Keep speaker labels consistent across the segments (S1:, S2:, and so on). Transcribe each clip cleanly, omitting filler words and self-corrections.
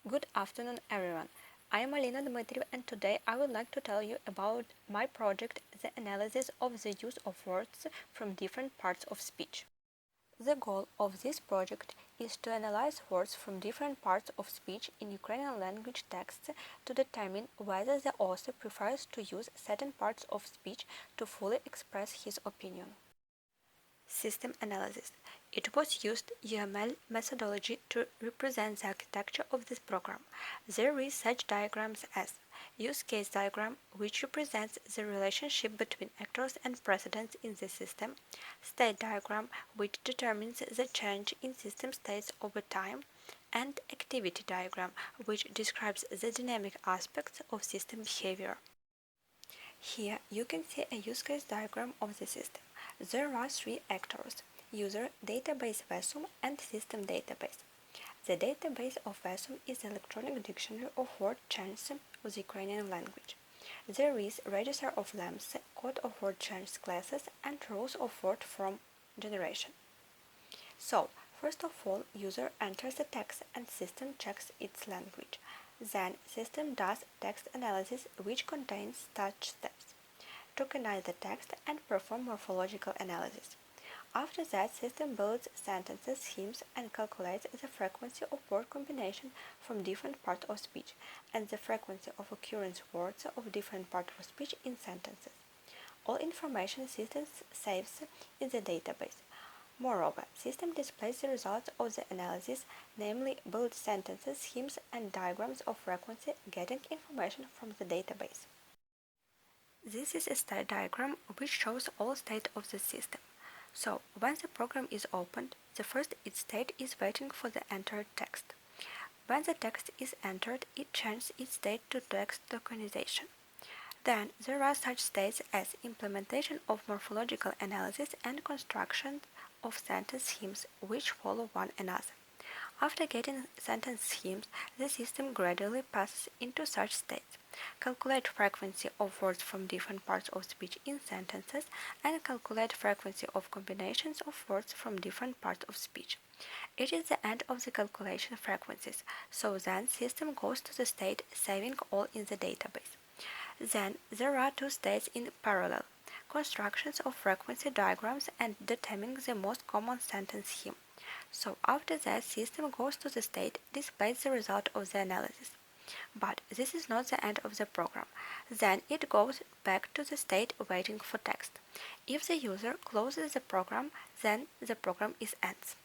S1: Good afternoon, everyone. I am Alina Dmytriv, and today I would like to tell you about my project, the analysis of the use of words from different parts of speech. The goal of this project is to analyze words from different parts of speech in Ukrainian language texts to determine whether the author prefers to use certain parts of speech to fully express his opinion. System analysis. It was used UML methodology to represent the architecture of this program. There is such diagrams as use case diagram, which represents the relationship between actors and precedents in the system, state diagram, which determines the change in system states over time, and activity diagram, which describes the dynamic aspects of system behavior. Here you can see a use case diagram of the system. There are three actors: user, database VESUM, and system database. The database of VESUM is the electronic dictionary of word chains of the Ukrainian language. There is register of lambs, code of word chains classes, and rules of word form generation. So, first of all, user enters the text and system checks its language. Then, system does text analysis, which contains such steps: tokenize the text and perform morphological analysis. After that, system builds sentences, schemes, and calculates the frequency of word combination from different parts of speech and the frequency of occurrence words of different parts of speech in sentences. All information system saves in the database. Moreover, system displays the results of the analysis, namely build sentences, schemes, and diagrams of frequency, getting information from the database. This is a state diagram which shows all state of the system. So, when the program is opened, the first its state is waiting for the entered text. When the text is entered, it changes its state to text tokenization. Then there are such states as implementation of morphological analysis and construction of sentence schemes which follow one another. After getting sentence schemes, the system gradually passes into such states: calculate frequency of words from different parts of speech in sentences, and calculate frequency of combinations of words from different parts of speech. It is the end of the calculation frequencies, so then system goes to the state saving all in the database. Then there are two states in parallel: constructions of frequency diagrams and determining the most common sentence scheme. So after that, system goes to the state, displays the result of the analysis. But this is not the end of the program. Then it goes back to the state waiting for text. If the user closes the program, then the program is ends.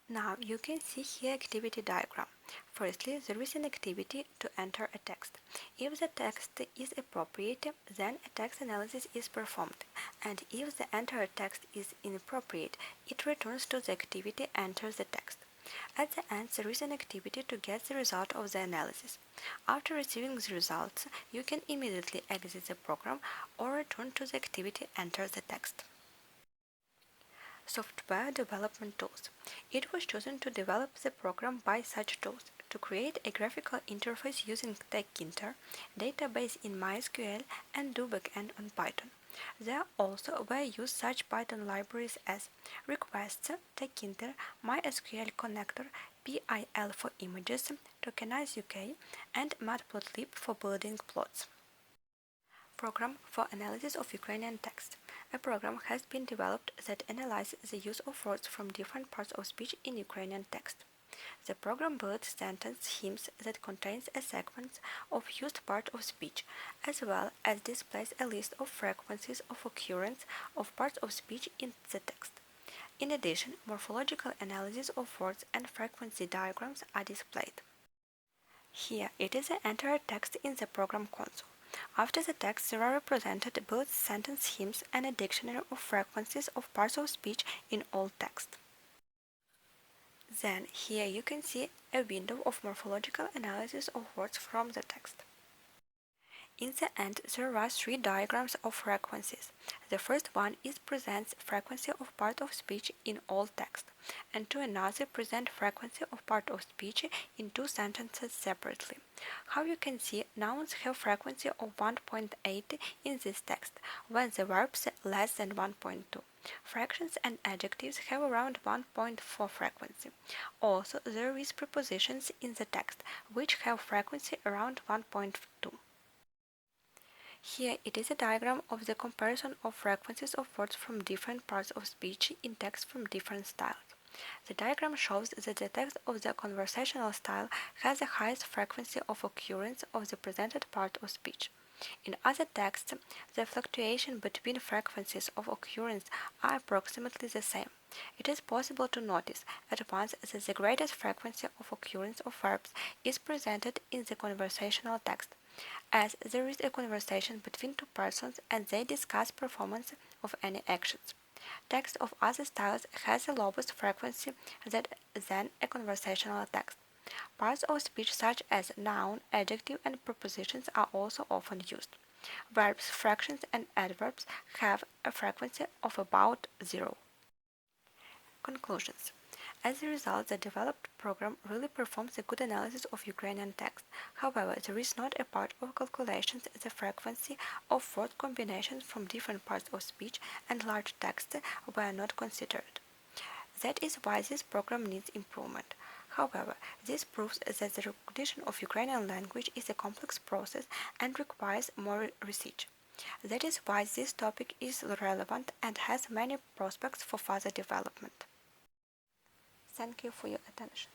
S1: Now you can see here activity diagram. Firstly, there is an activity to enter a text. If the text is appropriate, then a text analysis is performed, and if the entered text is inappropriate, it returns to the activity enter the text. At the end, there is an activity to get the result of the analysis. After receiving the results, you can immediately exit the program or return to the activity enter the text. Software development tools. It was chosen to develop the program by such tools: to create a graphical interface using tkinter, database in MySQL, and do backend on Python. There also were used such Python libraries as requests, tkinter, MySQL connector, PIL for images, Tokenize UK, and Matplotlib for building plots. Program for analysis of Ukrainian text. A program has been developed that analyzes the use of words from different parts of speech in Ukrainian text. The program builds sentence schemes that contains a sequence of used part of speech, as well as displays a list of frequencies of occurrence of parts of speech in the text. In addition, morphological analysis of words and frequency diagrams are displayed. Here it is the entered text in the program console. After the text, there are represented both sentence schemes and a dictionary of frequencies of parts of speech in all text. Then, here you can see a window of morphological analysis of words from the text. In the end, there are three diagrams of frequencies. The first one presents frequency of part of speech in all text, and to another present frequency of part of speech in two sentences separately. How you can see, nouns have frequency of 1.8 in this text, when the verbs less than 1.2. Fractions and adjectives have around 1.4 frequency. Also, there is prepositions in the text, which have frequency around 1.2. Here it is a diagram of the comparison of frequencies of words from different parts of speech in text from different styles. The diagram shows that the text of the conversational style has the highest frequency of occurrence of the presented part of speech. In other texts, the fluctuation between frequencies of occurrence are approximately the same. It is possible to notice at once that the greatest frequency of occurrence of verbs is presented in the conversational text, as there is a conversation between two persons and they discuss performance of any actions. Text of other styles has a lowest frequency than a conversational text. Parts of speech such as noun, adjective, and prepositions are also often used. Verbs, fractions, and adverbs have a frequency of about 0. Conclusions. As a result, the developed program really performs a good analysis of Ukrainian text. However, there is not a part of calculations the frequency of word combinations from different parts of speech and large texts were not considered. That is why this program needs improvement. However, this proves that the recognition of Ukrainian language is a complex process and requires more research. That is why this topic is relevant and has many prospects for further development. Thank you for your attention.